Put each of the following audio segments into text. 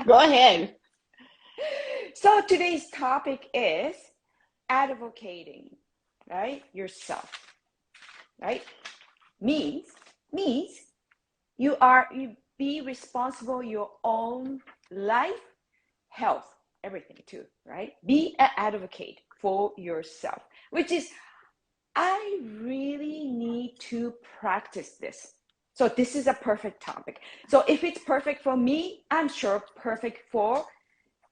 Go ahead. So today's topic is advocating, right? Yourself, right? Means you be responsible your own life, health, everything too, right? Be an advocate for yourself, which is I really need to practice this. So this is a perfect topic. So if it's perfect for me, I'm sure perfect for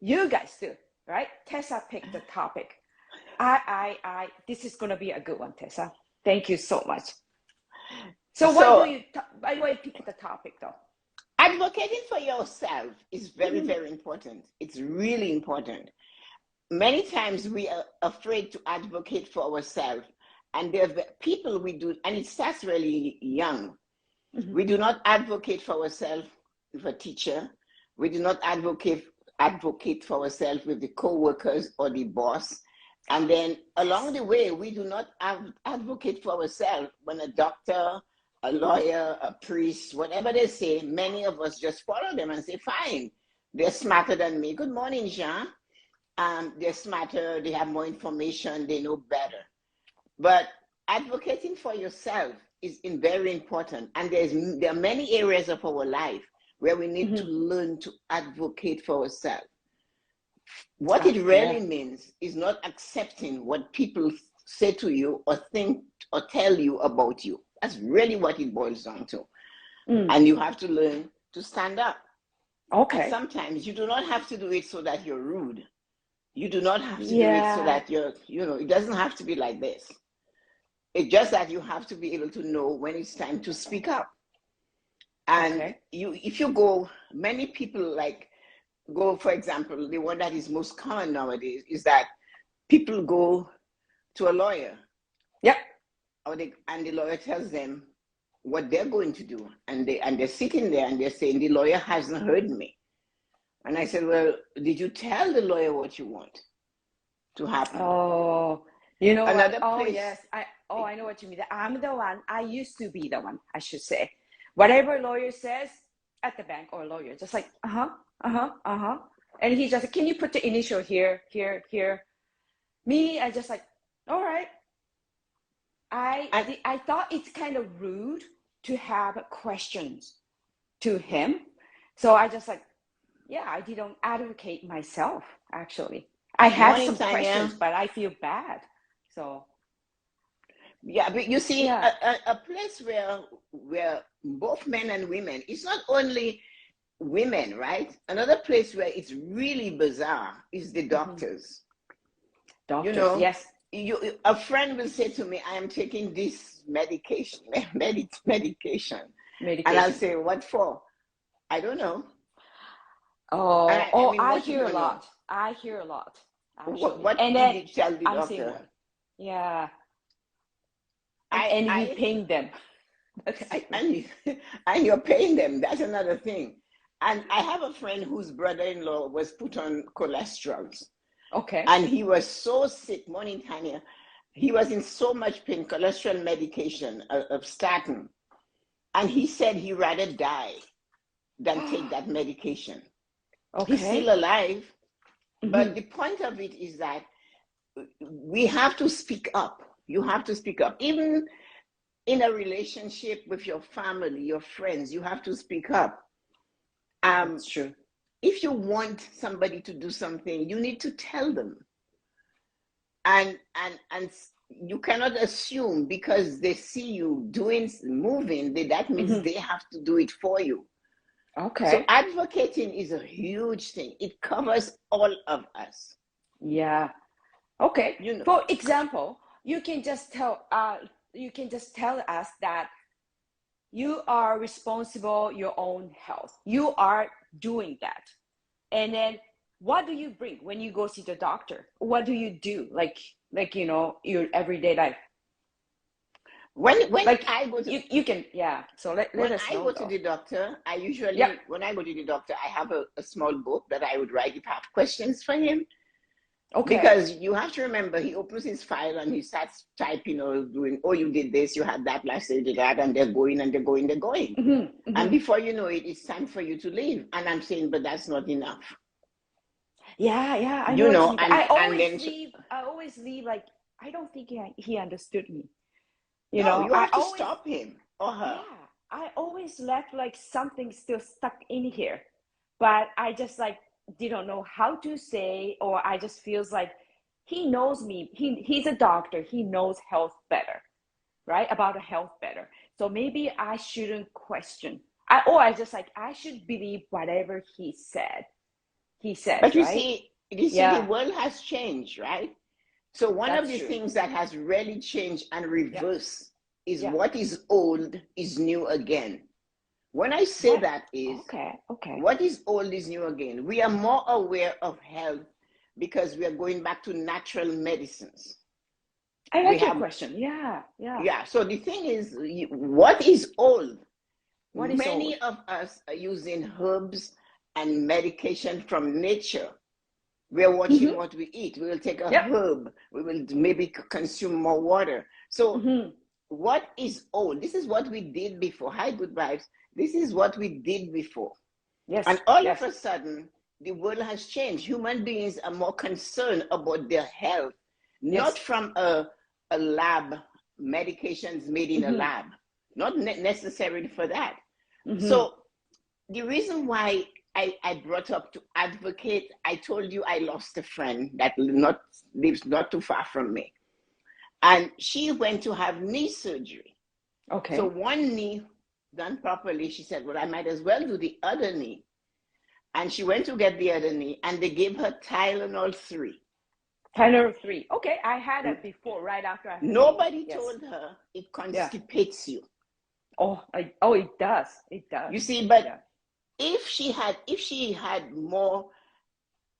you guys too, right? Tessa picked the topic. This is gonna be a good one, Tessa. Thank you so much. So So why do you pick the topic though? advocating for yourself is very, Mhm. very important. It's really important. Many times we are afraid to advocate for ourselves, and there are people we do, and it starts really young. Mhm. We do not advocate for ourselves with a teacher. We do not advocate for ourselves with the co-workers or the boss. And then along the way, we do not advocate for ourselves when a doctor, a lawyer, a priest, whatever they say, many of us just follow them and say, fine, they're smarter than me. Good morning, Jean. They're smarter, they have more information, they know better. But advocating for yourself is very important. And there are many areas of our life where we need to Mhm. learn to advocate for ourselves. What it Yeah. really means is not accepting what people say to you or think or tell you about you. That's really what it boils down to. Mm. And you have to learn to stand up. And Okay. sometimes you do not have to do it so that you're rude. You do not have to do it so Yeah. that it doesn't have to be like this. It's just that you have to be able to know when it's time to speak up. And Okay. if you go, many people go, for example, the one that is most common nowadays is that people go to a lawyer, Yep. and the lawyer tells them what they're going to do. And they're sitting there and they're saying, the lawyer hasn't heard me. And I said, well, did you tell the lawyer what you want to happen? Oh, you know what? Another Oh, place, yes. I know what you mean. I'm the one. I used to be the one, I should say. Whatever lawyer says at the bank or lawyer, just like, uh-huh, uh-huh, uh-huh. And he just, can you put the initial here, here, here? Me, I just like, all right. and I thought it's kind of rude to have questions to him. So I just like, yeah, I didn't advocate myself, actually. I had morning, some questions, Tanya. but I feel bad. So, Yeah, but you see, yeah. a place where both men and women, it's not only women, right? Another place where it's really bizarre is the Mhm. doctors. You Doctors, know, yes, a friend will say to me, I am taking this medication, medication. And I'll medication. say, what for? I don't know. And Oh, I oh, mean, I what you hear a don't know? lot. I hear a lot, actually. What And did then you tell the I'm saying doctor? one. Yeah. I, And you I, paying them. That's I true. and, and you're paying them. That's another thing. And I have a friend whose brother-in-law was put on cholesterol. Okay. And he was so sick, morning Tanya. He was in so much pain, cholesterol medication of statin. And he said he'd rather die than take that medication. He's Okay. still alive. But Hmm. the point of it is that we have to speak up. You have to speak up. Even in a relationship with your family, your friends, you have to speak up. Um, That's true. if you want somebody to do something, you need to tell them. And you cannot assume because they see you doing moving that means Hmm. they have to do it for you. So Okay. advocating is a huge thing. It covers all of us. Yeah. Okay. You know, For example, you can just tell us that you are responsible your own health. You are doing that. And then what do you bring when you go see the doctor? What do you do? Your everyday life. when Like I go to you can, yeah. So let when us I know go to though. the doctor, Yep. when I go to the doctor, I have a small book that I would write if I have questions for him. Okay. Because you have to remember, he opens his file and he starts typing or doing, oh, you did this, you had that last year, you did that, and they're going and they're going, they're going. And before you know it, it's time for you to leave. And I'm saying, but that's not enough. Yeah, I know You what you know, mean. and then I always leave like, I don't think he understood me. no, you I have to always, stop him or her. yeah, I always left like something still stuck in here, but I just like didn't know how to say, or I just feels like he knows me. He's a doctor. He knows health better, right? About the health better. So maybe I shouldn't question. I just like I should believe whatever he said. He says, But right? you see, the Yeah, world has changed, right? So one of that's the true. things that has really changed and Yeah, reversed is yeah. what is old is new again. When I say What? that is, Okay. what is old is new again. We are more aware of health because we are going back to natural medicines. I We like your have, question. Yeah. yeah. So the thing is, what is old? What is Many old? of us are using herbs and medication from nature. We are watching Mm-hmm. what we eat. We will take a Yep. herb. We will maybe consume more water. So Mm-hmm. what is old? This is what we did before. Hi, good vibes. This is what we did before. Yes. And all of Yes. a sudden, the world has changed. Human beings are more concerned about their health, not Yes. from a lab, medications made in a Mm-hmm. lab, not necessarily for that. Mm-hmm. So the reason why I brought up to advocate, I told you I lost a friend that lives not too far from me. And she went to have knee surgery. So Okay. one knee done properly, she said, well, I might as well do the other knee. And she went to get the other knee and they gave her Tylenol 3. Tyler 3. Okay, I had it before, right after I had knee. Nobody Yes. told her it Yeah. constipates you. Oh, it does. It does. You see, but Yeah. if she had more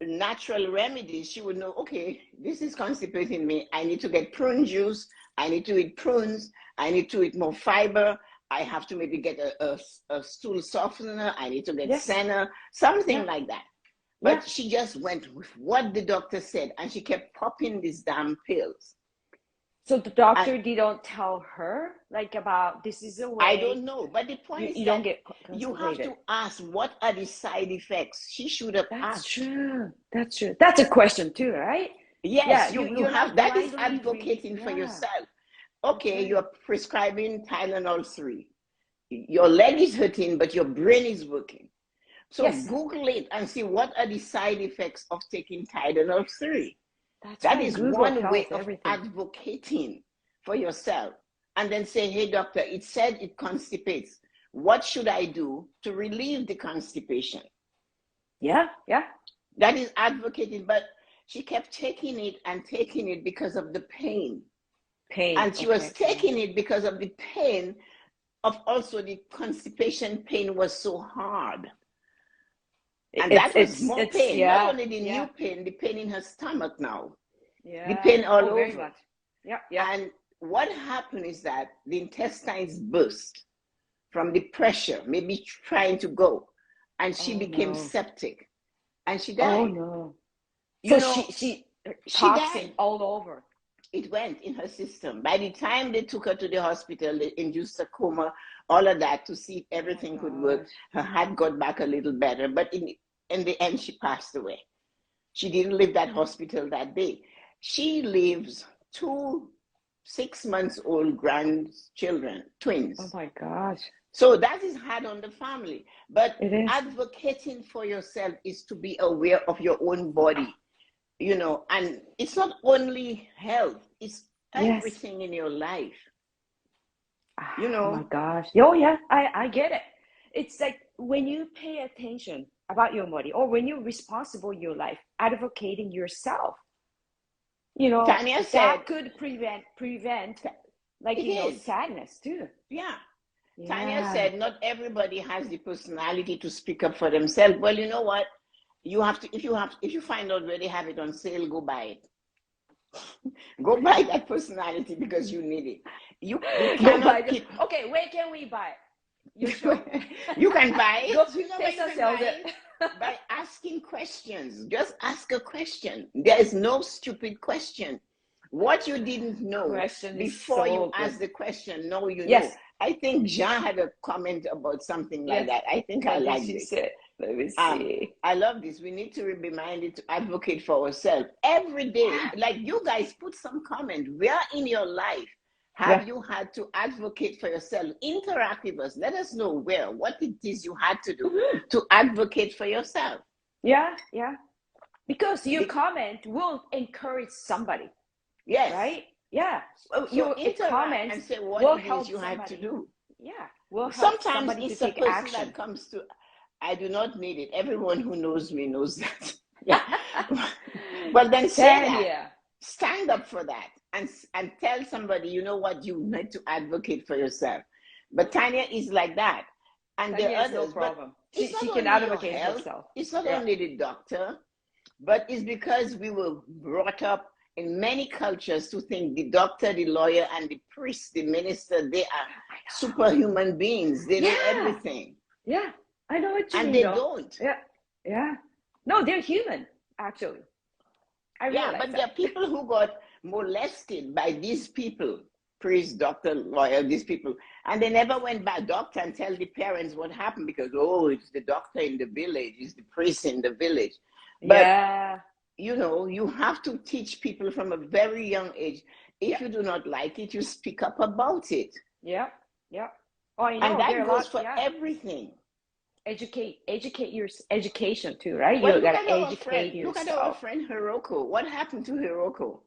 natural remedies, she would know, okay, this is constipating me. I need to get prune juice. I need to eat prunes. I need to eat more fiber. I have to maybe get a stool softener. I need to get Yes. senna, something Yeah. like that. Yeah. But she just went with what the doctor said, and she kept popping these damn pills. So the doctor didn't tell her like about this is a I way don't know, but the point is you don't that get you have constipated. to ask what are the side effects. She should have That's asked. true. That's true. That's a question too, right? Yes, Yeah, you you're have, not that is blindly advocating for yeah, yourself. that's Okay, right. you're prescribing Tylenol 3. Your leg is hurting, but your brain is working. So Yes, Google it and see what are the side effects of taking Tylenol 3. that's That right. is Google one way tells of everything. advocating for yourself. And then say, hey, doctor, it said it constipates. What should I do to relieve the constipation? Yeah. That is advocating, but she kept taking it because of the pain. Pain. And she was Okay. taking it because of the pain of also the constipation pain was so hard. And that was more It's pain, not yeah, only the new yeah, pain, the pain in her stomach now, the yeah. pain all Oh, very over. much. Yeah. And what happened is that the intestines burst from the pressure, maybe trying to go. And she Oh became no. septic and she Oh died. no. You So know, she she toxin died. all over. It went in her system. By the time they took her to the hospital, they induced a coma, all of that to see if Oh my everything could work. gosh. Her heart got back a little better, but in the end, she passed away. She didn't leave that hospital that day. She leaves 2 6 months old grandchildren, Oh twins. my gosh. So that is hard on the family. But It is. advocating for yourself is to be aware of your own body, and it's not only health, it's Yes. everything in your life, Oh my gosh. Oh yeah, I get it. It's like when you pay attention about your body or when you're responsible in your life, advocating yourself, Tanya said, that could prevent like, it is. sadness too. Yeah. Tanya Yeah. said, not everybody has the personality to speak up for themselves. Well, you know what? You have to, if you find out where they have it on sale, go buy it. Go buy that personality because you need it. You Go cannot buy it. keep. Okay, where can we buy it? You show. You can buy it. Go, You know where you Tessa can sells buy it. it? By asking questions. Just ask a question. There is no stupid question. What you didn't know Question is before you so good. ask the question, now you know. Yes. I think Jean had a comment about something like Yes. that. I think I What did like she this. say? Let me see. I love this. We need to be reminded to advocate for ourselves every day. Yeah. Like you guys put some comment. Where in your life have Yeah. you had to advocate for yourself? Interact with us. Let us know where, what it is you had to do to advocate for yourself. Yeah, yeah. Because your Be- comment will encourage somebody, Yes. right? Yeah. So Your interact comments and say what will it is help you had to somebody. do. Yeah, will help Sometimes somebody to it's a take person action. that comes to, I do not need it. Everyone who knows me knows that. Yeah. Well, then say Same that. here. Stand up for that and tell somebody, you know what, you need to advocate for yourself. But Tanya is like that. And Tanya there are is no others. problem. But it's She not can only your advocate health, herself. it's not Yeah. only the doctor, but it's because we were brought up in many cultures to think the doctor, the lawyer, and the priest, the minister, they are superhuman beings. They know Yeah. everything. Yeah, I know what you And mean. they though. don't. Yeah, yeah. No, they're human, actually. I Yeah, realize but there are people who got molested by these people, priest, doctor, lawyer, these people, and they never went back doctor and tell the parents what happened because, oh, it's the doctor in the village, it's the priest in the village. But, yeah. you know, you have to teach people from a very young age. If you do not like it, you speak up about it. Yeah, yeah. Oh, I know. And that there are goes lots, for yeah. everything. Educate your education too, right? Well, You gotta educate yourself. Look at our friend Hiroko. What happened to Hiroko?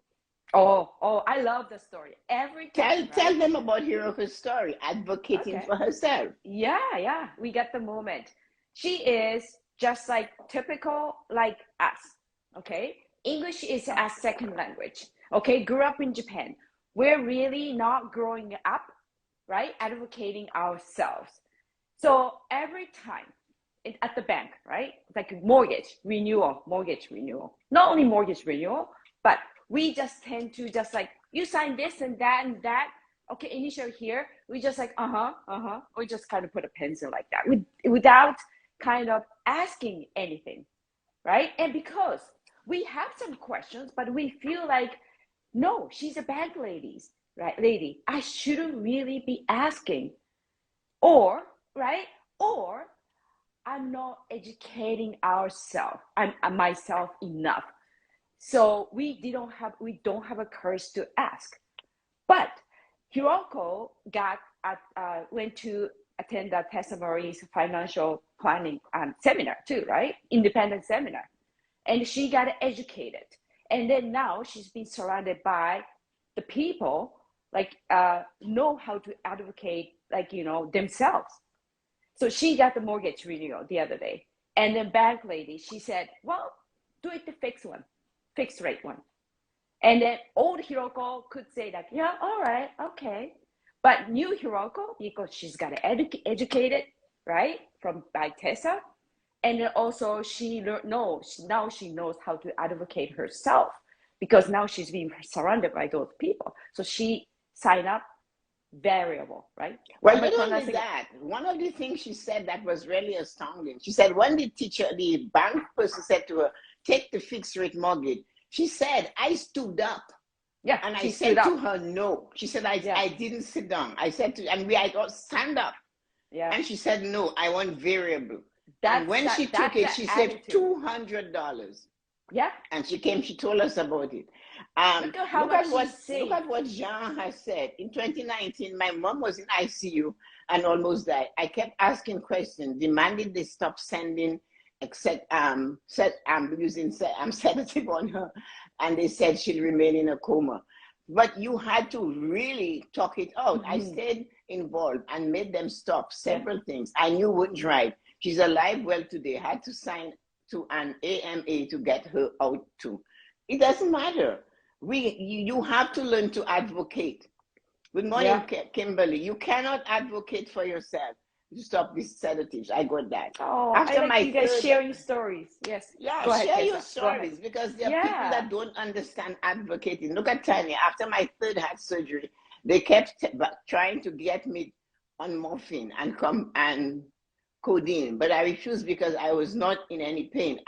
Oh, I love the story. Every time, Tell them about Hiroko's story, advocating for herself. Yeah. We get the moment. She is just like typical like us. Okay, English is a second language. Okay, grew up in Japan. We're really not growing up, right? Advocating ourselves. So every time at the bank, right? Like mortgage renewal. Not only mortgage renewal, but we just tend to just like, you sign this and that and that. Okay, initial here. We just like, We just kind of put a pencil like that without kind of asking anything, right? And because we have some questions, but we feel like, no, she's a bank lady. I shouldn't really be asking. Or, right? Or I'm not educating myself enough. So we don't have a courage to ask. But Hiroko went to attend the Tessa-Marie's financial planning seminar too, right? Independent seminar. And she got educated. And then now she's been surrounded by the people like know how to advocate, like, themselves. So she got the mortgage renewal the other day. And then bank lady, she said, well, do it the fixed rate one. And then old Hiroko could say that, yeah, all right, okay. But new Hiroko, because she's got educated, right, by Tessa. And then also now she knows how to advocate herself because now she's being surrounded by those people. So she signed up variable, right? Well, not only that, one of the things she said that was really astounding. She said when the bank person said to her, take the fixed rate mortgage, she said, I stood up. Yeah. And I said to her, no. She said, I didn't I got stand up. Yeah. And she said, no, I want variable. And when she took it, she said $200. Yeah. And she told us about it. Look at what Jean has said. In 2019, my mom was in ICU and almost died. I kept asking questions, demanded they stop sending using sedative on her, and they said she'll remain in a coma. But you had to really talk it out. I stayed involved and made them stop several things. I knew wouldn't right. She's alive well today. Had to sign to an AMA to get her out too. It doesn't matter. You have to learn to advocate. Good morning, Kimberly. You cannot advocate for yourself to stop these sedatives. I got that. Oh, I like you guys sharing stories. Yes. Yeah, go ahead, share Tessa. your stories because there are people that don't understand advocating. Look at Tanya. After my third heart surgery, they kept trying to get me on morphine and codeine, but I refused because I was not in any pain.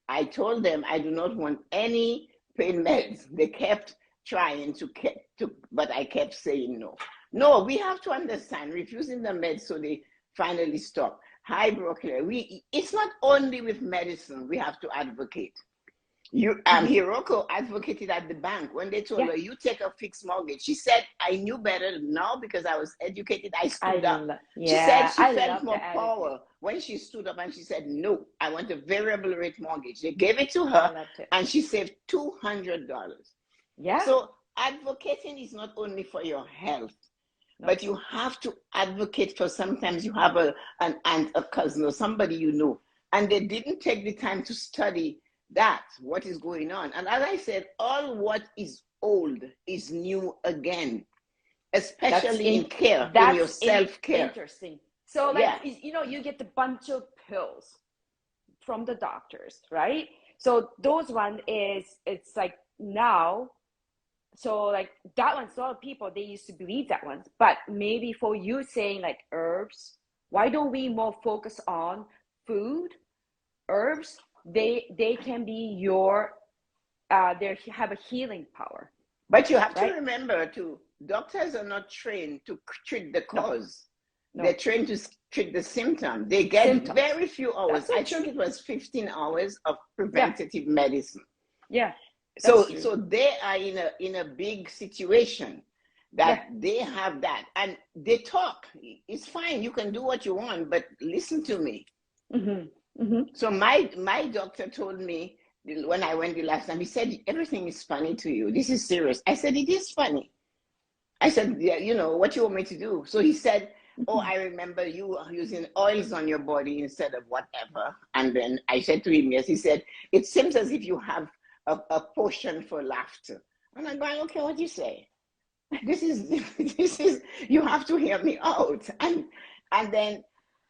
I told them I do not want any pain meds. They kept trying but I kept saying no. No, we have to understand, refusing the meds, so they finally stopped. Hi, Broccoli. It's not only with medicine we have to advocate. Hiroko advocated at the bank when they told her, you take a fixed mortgage. She said, I knew better now because I was educated. I stood up. She said she felt more power when she stood up and she said, no, I want a variable rate mortgage. They gave it to her and she saved $200. Yeah. So advocating is not only for your health, but you have to advocate for, sometimes you have an aunt, a cousin, or somebody you know, and they didn't take the time to study what is going on. And as I said, all what is old is new again, especially in care, in your self-care. Interesting. So you get a bunch of pills from the doctors, right? So those it's like now, so like that one's a lot of people, they used to believe that one, but maybe for you saying like herbs, why don't we more focus on food, herbs? They can be they have a healing power. But you have to remember too, doctors are not trained to treat the cause. No. They're trained to treat the symptom. They get very few hours. I think it was 15 hours of preventative medicine. Yeah. So they are in a big situation that they have that, and they talk. It's fine. You can do what you want, but listen to me. Mm-hmm. Mm-hmm. So my doctor told me when I went the last time, he said, everything is funny to you. This is serious. I said, it is funny. I said, yeah, what you want me to do? So he said, oh, I remember you using oils on your body instead of whatever. And then I said to him, yes. He said, it seems as if you have a potion for laughter. And I'm going, okay, what do you say? This is, you have to hear me out. And then,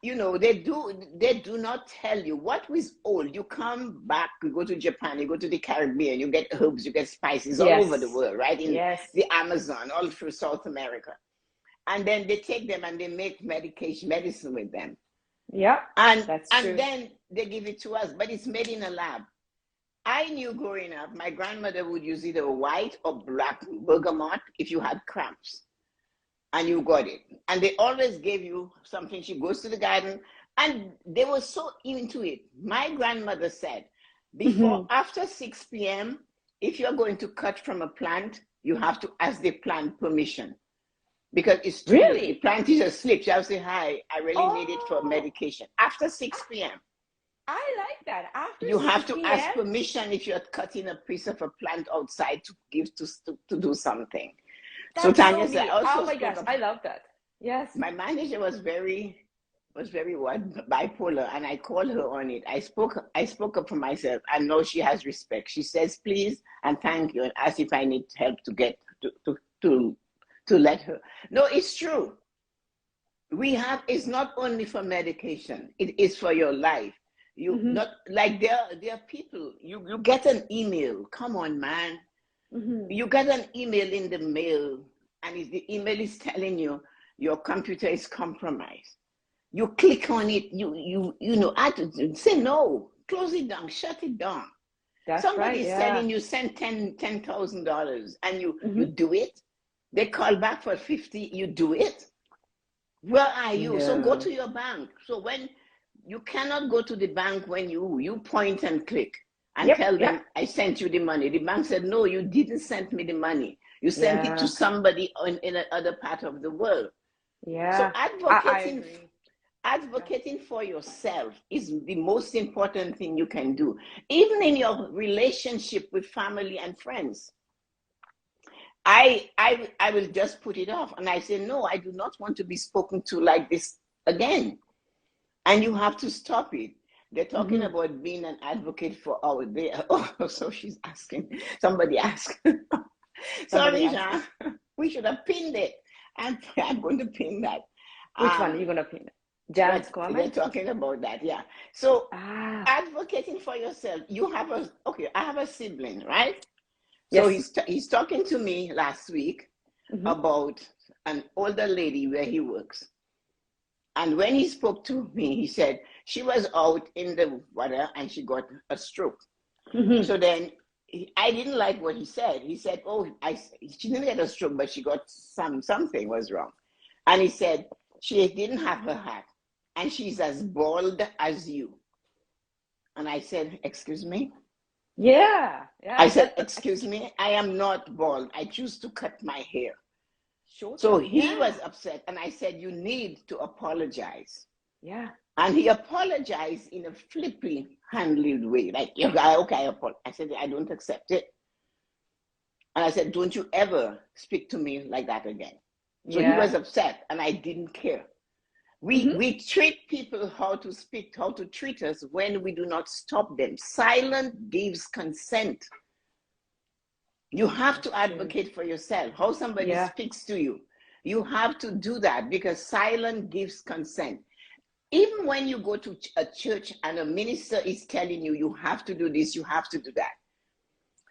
they do not tell you what was old. You come back, you go to Japan, you go to the Caribbean, you get herbs, you get spices all over the world, right? In the Amazon, all through South America. And then they take them and they make medicine with them. Yeah, and then they give it to us, but it's made in a lab. I knew growing up, my grandmother would use either white or black bergamot if you had cramps. And you got it. And they always gave you something. She goes to the garden, and they were so into it. My grandmother said, after 6 p.m., if you're going to cut from a plant, you have to ask the plant permission. Because it's true. Really? The plant is asleep. She'll say, hi, I really need it for medication. After 6 p.m. I like that. After you 6 have to p.m. ask permission if you're cutting a piece of a plant outside to give to do something. That's so Tanya so said, oh my gosh, I love that. Yes. My manager was very bipolar, and I called her on it. I spoke up for myself. I know she has respect. She says please and thank you, and ask if I need help to get to let her. No, it's true. It's not only for medication, it is for your life. You not like there are people, you get an email. Come on, man. You get an email in the mail, and the email is telling you your computer is compromised. You click on it, I say no, close it down, shut it down. Somebody is telling you send $10,000 and you do it. They call back for 50, you do it. Where are you? So go to your bank. So when you cannot go to the bank, when you point and click and tell them, I sent you the money. The bank said, no, you didn't send me the money. You sent it to somebody in another part of the world. Yeah. So advocating for yourself is the most important thing you can do, even in your relationship with family and friends. I will just put it off, and I say, no, I do not want to be spoken to like this again. And you have to stop it. They're talking about being an advocate for our day. Oh, so she's asking. Somebody asked. Sorry, Jean. We should have pinned it. I'm going to pin that. Which one are you going to pin? Jan's comment? They're talking about that, yeah. So advocating for yourself. I have a sibling, right? So he's talking to me last week about an older lady where he works. And when he spoke to me, he said she was out in the water and she got a stroke. So then I didn't like what he said. He said, oh, she didn't get a stroke, but she got something was wrong. And he said, she didn't have her hat and she's as bald as you. And I said, excuse me? Yeah. I said, excuse me, I am not bald. I choose to cut my hair. Sure. So he was upset. And I said, you need to apologize. Yeah. And he apologized in a flippy, handled way. Like, okay, I said, I don't accept it. And I said, don't you ever speak to me like that again. So he was upset and I didn't care. We treat people how to speak, how to treat us when we do not stop them. Silence gives consent. You have to advocate for yourself. How somebody speaks to you, you have to do that because silence gives consent. Even when you go to a church and a minister is telling you, you have to do this, you have to do that.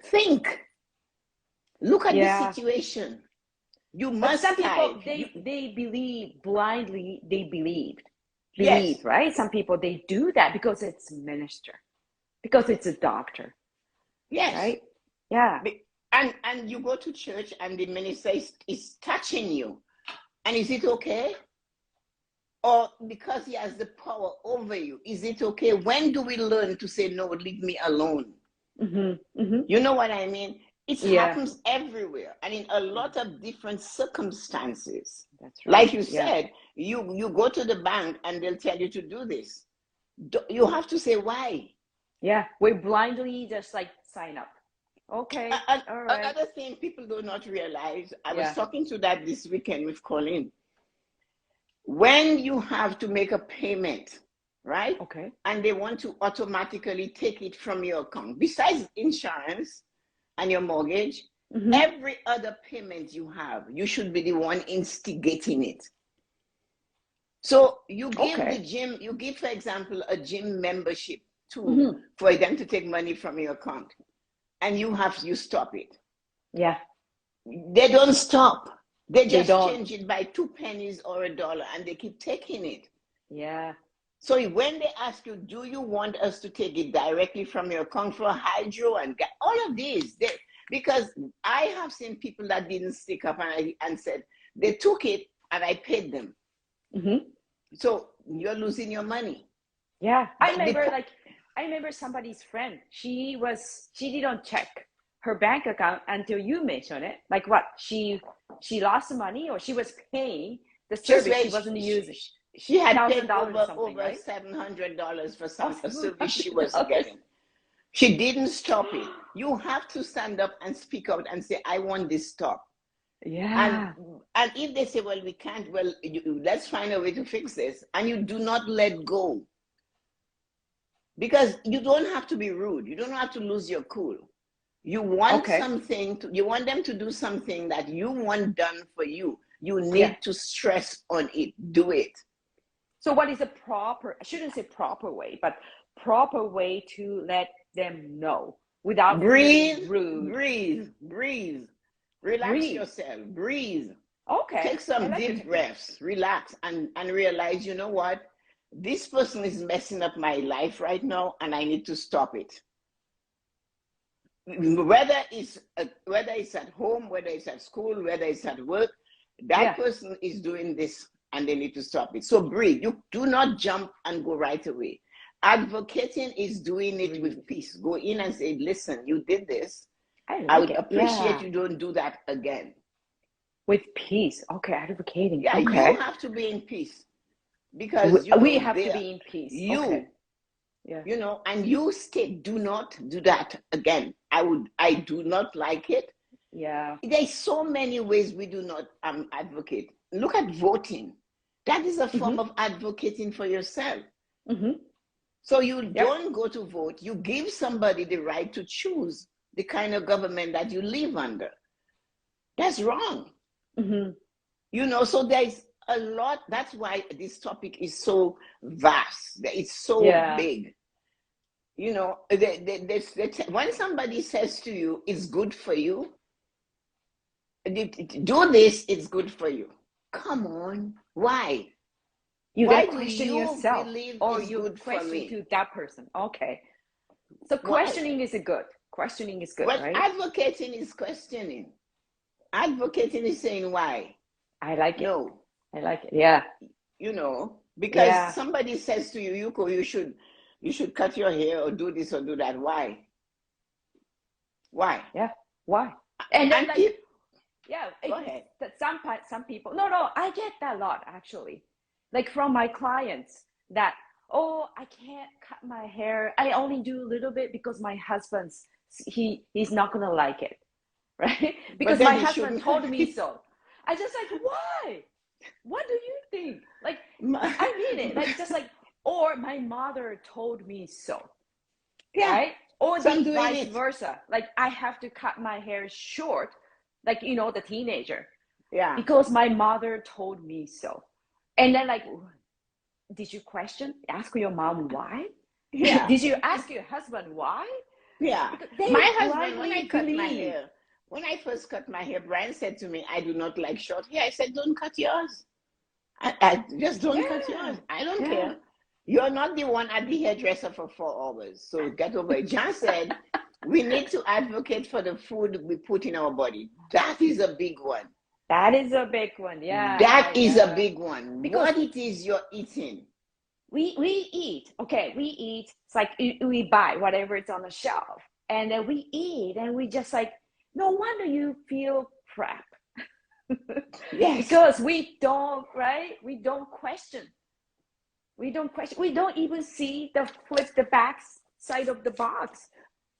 Think. Look at the situation. You must. Some people, they believe blindly, they believe, right? Some people, they do that because it's minister, because it's a doctor. Yes. Right? Yeah. And you go to church and the minister is touching you. And is it okay? Or because he has the power over you, is it okay? When do we learn to say, no, leave me alone? You know what I mean? It happens everywhere and in a lot of different circumstances. That's right. Like you said, you go to the bank and they'll tell you to do this. You have to say why. Yeah, we blindly just like sign up. Okay. All right. Another thing people do not realize, I was talking to that this weekend with Colleen. When you have to make a payment, right? Okay. And they want to automatically take it from your account, besides insurance and your mortgage, every other payment you have, you should be the one instigating it. So you give the gym, you give, for example, a gym membership for them to take money from your account, and you stop it. Yeah. They don't stop. They just change it by 2 pennies or $1, and they keep taking it. Yeah. So when they ask you, do you want us to take it directly from your account for hydro and all of these? Because I have seen people that didn't stick up and said, they took it and I paid them. So you're losing your money. Yeah. I remember somebody's friend. She didn't check her bank account until you mentioned it. Like what? She lost money or she was paying the service she wasn't using. She had paid over right? $700 for a service she was getting. She didn't stop it. You have to stand up and speak out and say, I want this stop. Yeah. And if they say, well, we can't, well, let's find a way to fix this. And you do not let go. Because you don't have to be rude. You don't have to lose your cool. You want you want them to do something that you want done for you. You need to stress on it. Do it. So what is a proper, I shouldn't say proper way, but proper way to let them know without being rude? Breathe. Relax yourself. Breathe. Okay. Take some deep breaths. Relax and realize, you know what? This person is messing up my life right now and I need to stop it. Whether it's at home, whether it's at school, whether it's at work, that person is doing this and they need to stop it. So breathe. You do not jump and go right away. Advocating is doing it with peace. Go in and say, listen, you did this. I would appreciate you don't do that again. With peace. Okay, advocating. Yeah, okay. You have to be in peace. Because we have to be in peace. You know, and you state, do not do that again. I do not like it. Yeah. There's so many ways we do not advocate. Look at voting. That is a form of advocating for yourself. So you don't go to vote. You give somebody the right to choose the kind of government that you live under. That's wrong. You know, so there's a lot. That's why this topic is so vast. It's so big. You know, when somebody says to you, it's good for you, do this, it's good for you. Come on. Why? You Why then do question you yourself, believe or it's you good for question me? to that person. Okay. So Why? questioning is good. Questioning is good, What right? advocating is questioning. Advocating is saying why. I like it. No. I like it. Yeah. Because Yeah. somebody says to you, Yuko, you should cut your hair or do this or do that. Why? Why? Yeah. Why? And then And like, people, yeah, go ahead. that some people, no, I get that a lot actually. Like from my clients that, oh, I can't cut my hair. I only do a little bit because my husband's, he's not gonna like it, right? But Because then my he husband shouldn't. told me so. I just like, why? What do you think? Like, I mean it. Like, just like, or my mother told me so, Yeah. right? Or So I'm the doing vice it. versa. Like, I have to cut my hair short, like, the teenager, Yeah. because my mother told me so. And then, like, did you ask your mom why? Yeah. Did you ask your husband why? Yeah. Because they My husband, when I blindly cut my believe. hair, when I first cut my hair, Brian said to me, I do not like short hair. I said, don't cut yours. I just don't cut Yeah, yours. I don't yeah. care. You're not the one at the hairdresser for 4 hours. So get over it. John said, we need to advocate for the food we put in our body. That is a big one. That is a big one. Yeah, That yeah, is a yeah. big one. Because What it is you're eating. we eat, okay, we eat. It's like we buy whatever it's on the shelf, and then we eat, and we just like, no wonder you feel crap. Yes. Because we don't, right? We don't question. We don't even see the back side of the box,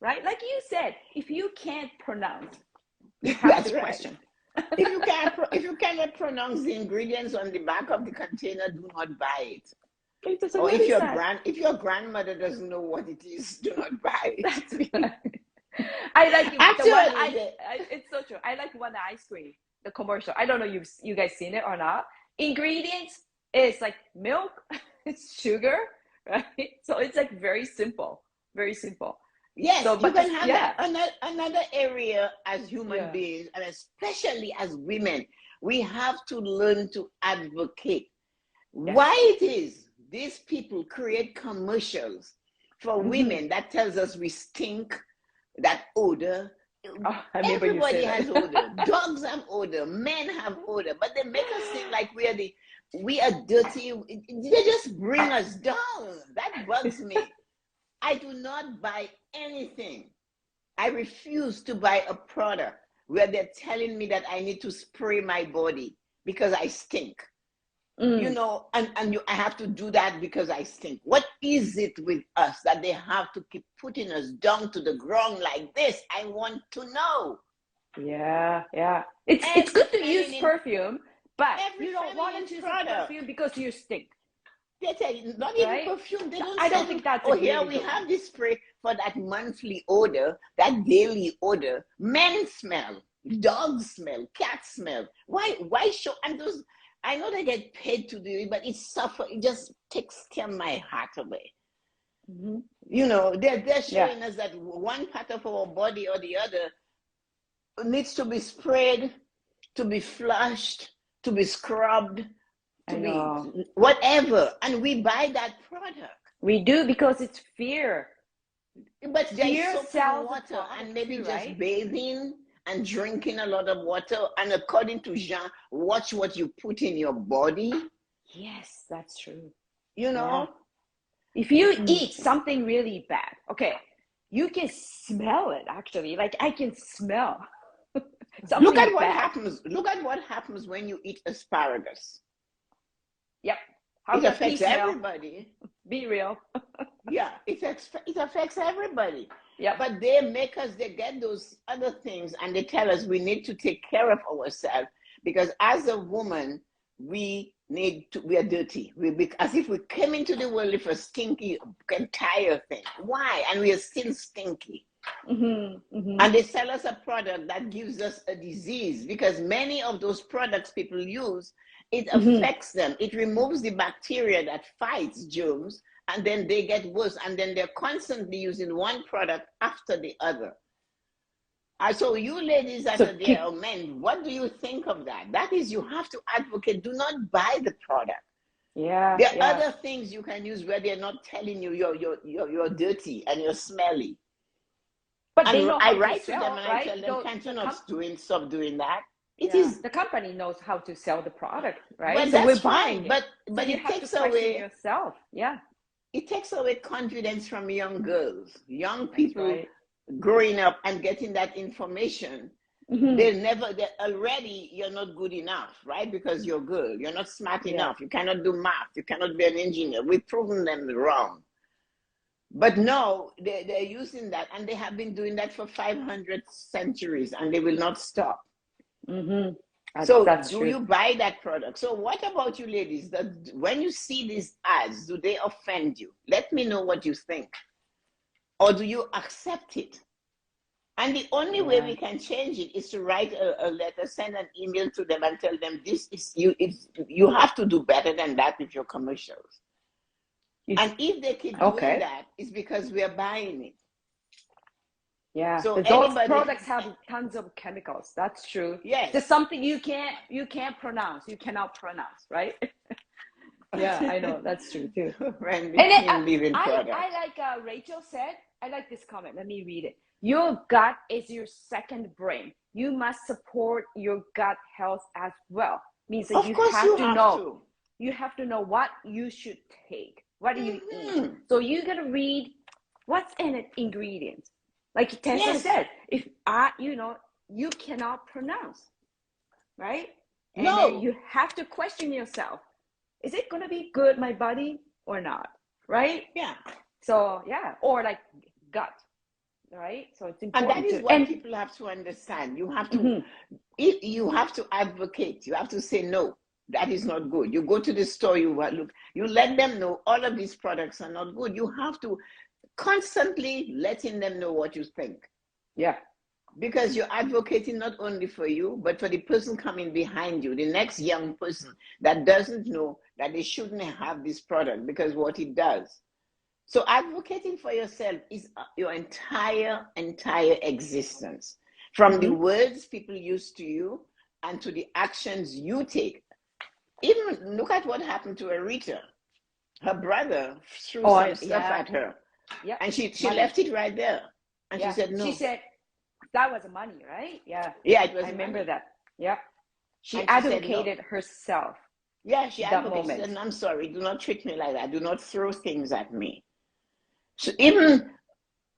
right? Like you said, if you can't pronounce, you have That's to right. question. If you cannot pronounce the ingredients on the back of the container, do not buy it. Like, Or what is that? if your grandmother doesn't know what it is, do not buy it. That's right. I like Actually, it's so true. I like one ice cream, the commercial. I don't know you guys seen it or not. Ingredients is like milk, it's sugar, right? So it's like very simple, very simple. yes, So, you but can just have yeah, that. Another area as human yeah, beings, and especially as women, we have to learn to advocate. yes. Why it is these people create commercials for women that tells us we stink, that odor. Oh, I remember you Everybody said has that. odor. Dogs have odor. Men have odor. But they make us think like we are dirty. They just bring us down. That bugs me. I do not buy anything. I refuse to buy a product where they're telling me that I need to spray my body because I stink. Mm. I have to do that because I stink. What is it with us that they have to keep putting us down to the ground like this? I want to know. Yeah, yeah. It's Every good to use feminine, perfume, but every you don't want feminine to use a product. perfume because you stink, They tell you, not even right? perfume. They So don't I say don't to, think that's a oh, here really we good one. have this spray for that monthly odor, that daily odor. Men smell, dogs smell, cats smell. Why show? And those, I know they get paid to do it, but it just takes my heart away. Mm-hmm. They're Yeah. showing us that one part of our body or the other needs to be sprayed, to be flushed, to be scrubbed, to I be know. whatever, and we buy that product. We do because it's fear. But there's Fear soap and sells the water, and product maybe too, just right? bathing and drinking a lot of water. And according to Jean, watch what you put in your body. Yes, that's true. You Yeah. know, If you eat something really bad, okay, you can smell it actually. Like I can smell look something at what bad. happens. Look at what happens when you eat asparagus. Yep. How It does he affects smell? everybody. Be real. Yeah, it affects everybody. Yep. But they get those other things, and they tell us we need to take care of ourselves because as a woman, we are dirty. As if we came into the world with a stinky entire thing. Why? And we are still stinky. Mm-hmm. Mm-hmm. And they sell us a product that gives us a disease because many of those products people use, it affects them. It removes the bacteria that fights germs, and then they get worse. And then they're constantly using one product after the other. So you ladies that are there, or men, what do you think of that? That is, you have to advocate. Do not buy the product. Yeah, There are yeah. other things you can use where they're not telling you you're dirty and you're smelly. But they And know I how to write to them sell, and I right? tell them, can't you not stop doing that? It Yeah, is, the company knows how to sell the product, right? well, So we're that's buying fine, it. So but you it have to takes question away yourself. Yeah, confidence from young girls, young that's people right. growing up and getting that information. Hmm. They already, you're not good enough, right? Because you're good. You're not smart Yeah. enough. You cannot do math. You cannot be an engineer. We've proven them wrong. But no, they're using that, and they have been doing that for 500 centuries, and they will not stop. Mm-hmm. So That's do true. you buy that product? So what about you ladies? When you see these ads, do they offend you? Let me know what you think. Or do you accept it? And the only way Yeah. we can change it is to write a letter, send an email to them and tell them this is you. You have to do better than that with your commercials. And if they keep doing Okay. that, it's because we are buying it. Yeah. So Those anybody, products have tons of chemicals. That's true. yes. There's something you can't pronounce. You cannot pronounce, right? Yeah, I know. That's true too. When And then, between living I products. like Rachel said, I like this comment. Let me read it. Your gut is your second brain. You must support your gut health as well. Means that Of you course have you to have know. to. You have to know what you should take. What do you eat? Mm-hmm. So you gotta read what's in it ingredients. Like Tessa Yes. said, if you cannot pronounce, right? And then No. you have to question yourself. Is it gonna be good, my body, or not? Right? Yeah. So yeah, or like gut, right? So it's And that important is to what people have to understand. You have to, mhm. you have to advocate. You have to say no. That is not good. You go to the store. You look. You let them know all of these products are not good. You have to constantly letting them know what you think. Yeah. Because you're advocating not only for you, but for the person coming behind you, the next young person that doesn't know that they shouldn't have this product because what it does. So advocating for yourself is your entire existence, from the words people use to you and to the actions you take. Even look at what happened to Arita. Her brother threw some stuff at her, Yeah. and she Money. left it right there, and Yeah. she said no. She said that was money, right? Yeah. Yeah, it was I remember money. that. Yeah. She And she said advocated no. herself. Yeah, she that advocated. She moment. said, I'm sorry, do not treat me like that. Do not throw things at me. So even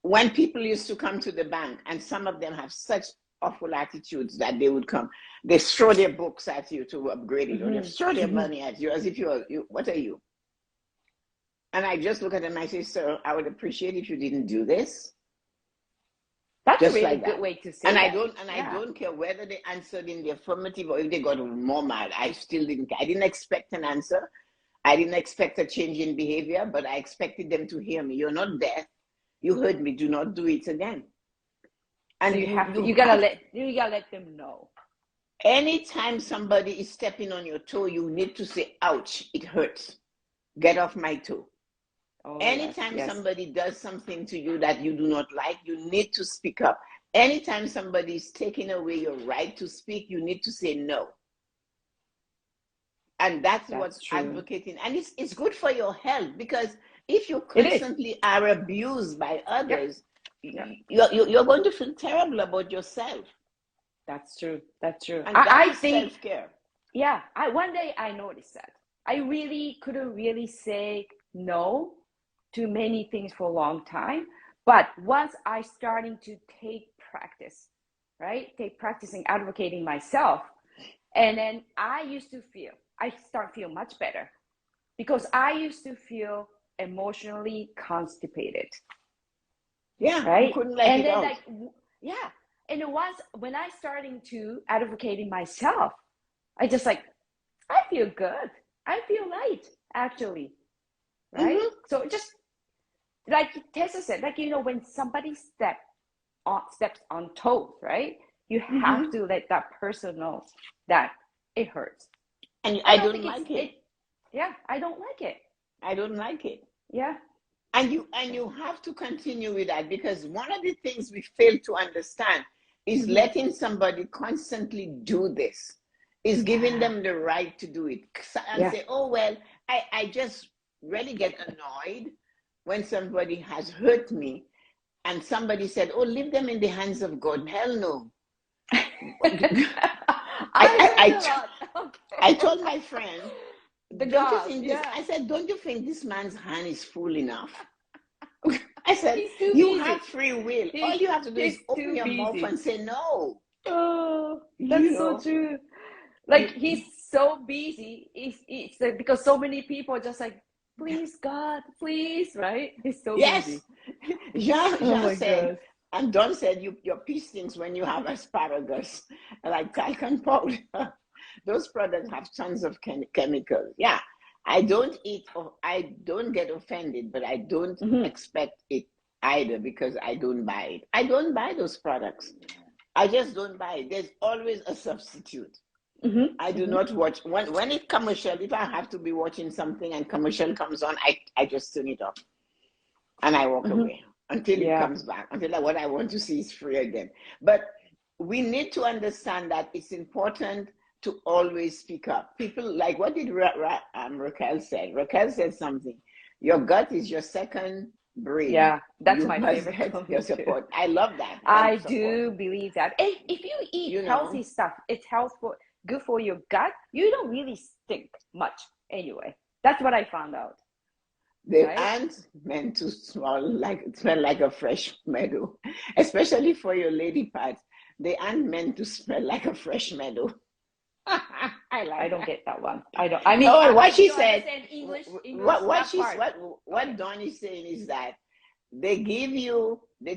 when people used to come to the bank, and some of them have such awful attitudes that they would come, they throw their books at you to upgrade it, or they throw their money at you as if what are you? And I just look at them and I say, sir, I would appreciate if you didn't do this. That's Just a really like good that. way to say And that. I don't care whether they answered in the affirmative or if they got more mad. I didn't expect an answer. I didn't expect a change in behavior, but I expected them to hear me. You're not deaf. You heard me. Do not do it again. And so you gotta let them know. Anytime somebody is stepping on your toe, you need to say, ouch, it hurts. Get off my toe. Oh, Anytime yes. somebody does something to you that you do not like, you need to speak up. Anytime somebody is taking away your right to speak, you need to say no. And that's what's true. advocating. And it's good for your health, because if you constantly are abused by others, you're going to feel terrible about yourself. That's true. That's true. And I think self-care. Yeah. One day I noticed that. I really couldn't really say no to many things for a long time. But once I starting to take practice, right? Take practicing advocating myself. And then I start feel much better, because I used to feel emotionally constipated. Yeah. Right. You couldn't let and it then out. Yeah. And it was when I starting to advocating myself, I just I feel good. I feel light, actually. Right. So just like Tessa said, when somebody steps on toes, right? You have to let that person know that it hurts. And I don't like it. Yeah, I don't like it. I don't like it. Yeah. And you have to continue with that, because one of the things we fail to understand is letting somebody constantly do this, is giving them the right to do it and say, oh, well, I just really get annoyed when somebody has hurt me and somebody said, oh, leave them in the hands of God. Hell no. I told my friend, don't you think this? I said, don't you think this man's hand is full enough? I said, you have free will. All you have to do is open your mouth and say no. Oh, that's so true. Like, he's so busy. It's like, because so many people just like, please, God, please, right? He's so busy. Jean said, and Don said, your pee stinks when you have asparagus, like talcum powder. Those products have tons of chemicals. Yeah, I don't eat, or I don't get offended, but I don't expect it either because I don't buy it. I don't buy those products. I just don't buy it. There's always a substitute. I do not watch when it commercial. If I have to be watching something and commercial comes on, I just turn it off and I walk away until it comes back, until what I want to see is free again. But we need to understand that it's important to always speak up. People, like, what did Raquel say? Raquel said something. Your gut is your second brain. Yeah, that's my favorite. Your support. I love that. I do believe that. If you eat healthy stuff, it's good for your gut. You don't really stink much anyway. That's what I found out. They aren't meant to smell like a fresh meadow, especially for your lady parts. They aren't meant to smell like a fresh meadow. I don't get that one. I don't. I mean, what she said. English what Dawn is saying is that they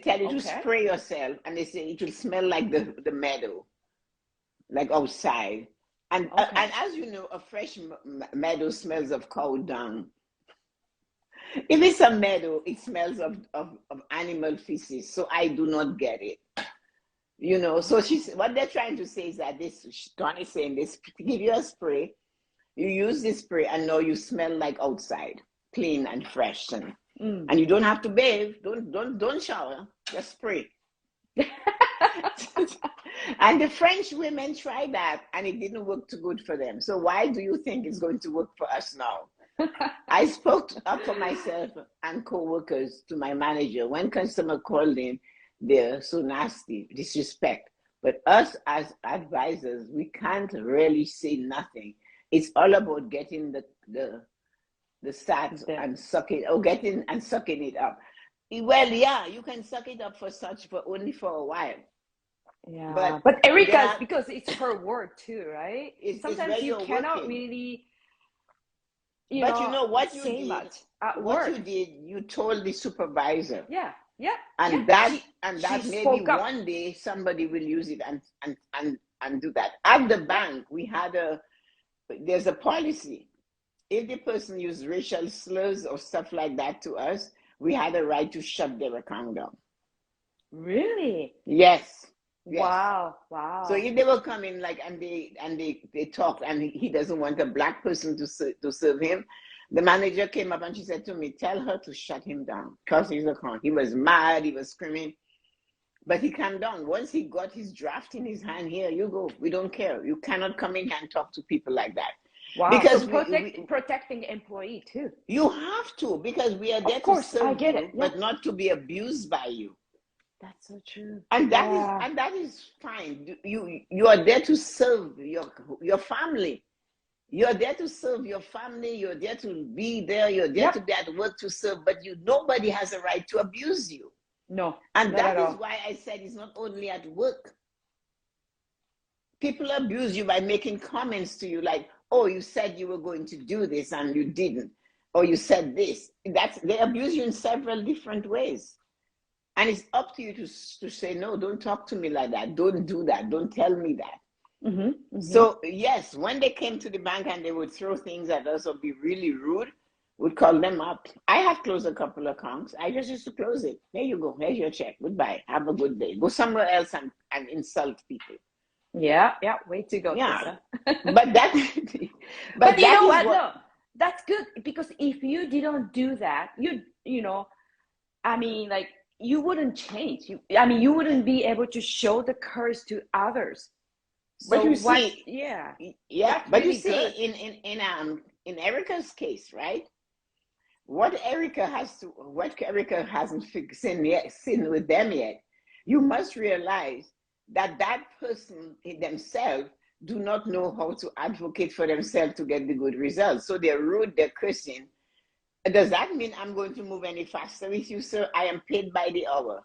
tell you to spray yourself, and they say it will smell like the meadow, like outside. And as you know, a fresh meadow smells of cow dung. If it's a meadow, it smells of animal feces. So I do not get it. So what they're trying to say is that Dawn is saying this, give you a spray, you use this spray, and now you smell like outside, clean and fresh, and you don't have to bathe, don't shower, just spray. And the French women tried that, and it didn't work too good for them. So why do you think it's going to work for us now? I spoke up for myself and co-workers to my manager. When customer called in, they're so nasty, disrespect. But us as advisors, we can't really say nothing. It's all about getting the stats and sucking it up. Well, yeah, you can suck it up for only for a while. Yeah, but Erica, because it's her work too, right? Sometimes you cannot really. But you know what you did? Much at what work. You did, you told the supervisor. Yeah. And that maybe one day somebody will use it and do that. At the bank, there's a policy. If the person used racial slurs or stuff like that to us, we had a right to shut their account down. Really? Yes. Wow. So if they were coming and they talked, and he doesn't want a black person to serve him, the manager came up and she said to me, tell her to shut him down, close his account. He was mad, he was screaming, but he calmed down. Once he got his draft in his hand, here you go, we don't care. You cannot come in and talk to people like that. Wow. Because protecting employee too. You have to, because we are there to serve you, but not to be abused by you. That's so true. And that is fine. You are there to serve your family. You're there to serve your family. You're there to be there. You're there to be at work to serve. But nobody has a right to abuse you. No. And that is why I said it's not only at work. People abuse you by making comments to you like, oh, you said you were going to do this and you didn't. Or you said this. They abuse you in several different ways. And it's up to you to say, no, don't talk to me like that. Don't do that. Don't tell me that. So yes, when they came to the bank and they would throw things at us or be really rude, we'd call them up. I have closed a couple of accounts. I just used to close it. There you go. Here's your check. Goodbye. Have a good day. Go somewhere else and insult people. Yeah. Way to go. Yeah. Tessa. but you know what? No, that's good, because if you didn't do that, you wouldn't change. You wouldn't be able to show the courage to others. But you see, yeah. But you see, in in Erica's case, right? What Erica hasn't seen with them yet, you must realize that that person in themselves do not know how to advocate for themselves to get the good results. So they're rude, they're cursing. Does that mean I'm going to move any faster with you, sir? I am paid by the hour.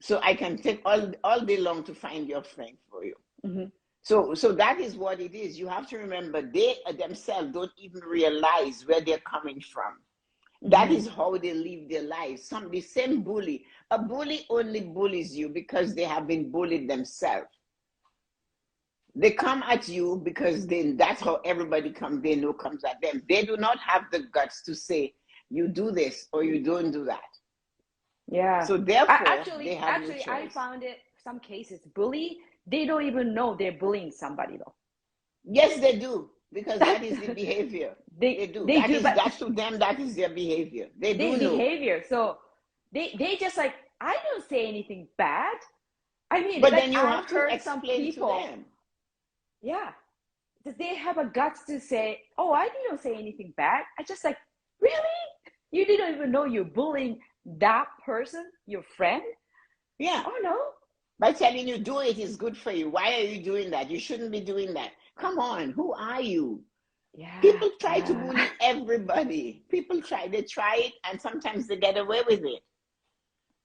So I can take all day long to find your friend for you. Mm-hmm. So that is what it is. You have to remember, they themselves don't even realize where they're coming from. That is how they live their lives. The same bully. A bully only bullies you because they have been bullied themselves. They come at you because that's how everybody comes at them. They do not have the guts to say, you do this or you don't do that. Yeah. So therefore, actually, no choice. I found it some cases bully, they don't even know they're bullying somebody though. Yes, they do, because that is the behavior. They do. That's to them, that is their behavior. They do know. Behavior. So they just like, I don't say anything bad. I mean, but like, then you have to explain to them. Yeah. They have a guts to say, oh, I didn't say anything bad. I just like, really? You didn't even know you're bullying that person, your friend? Yeah. Oh, no. By telling you do it is good for you. Why are you doing that? You shouldn't be doing that. Come on, who are you? Yeah. People try to bully everybody. They try it, and sometimes they get away with it.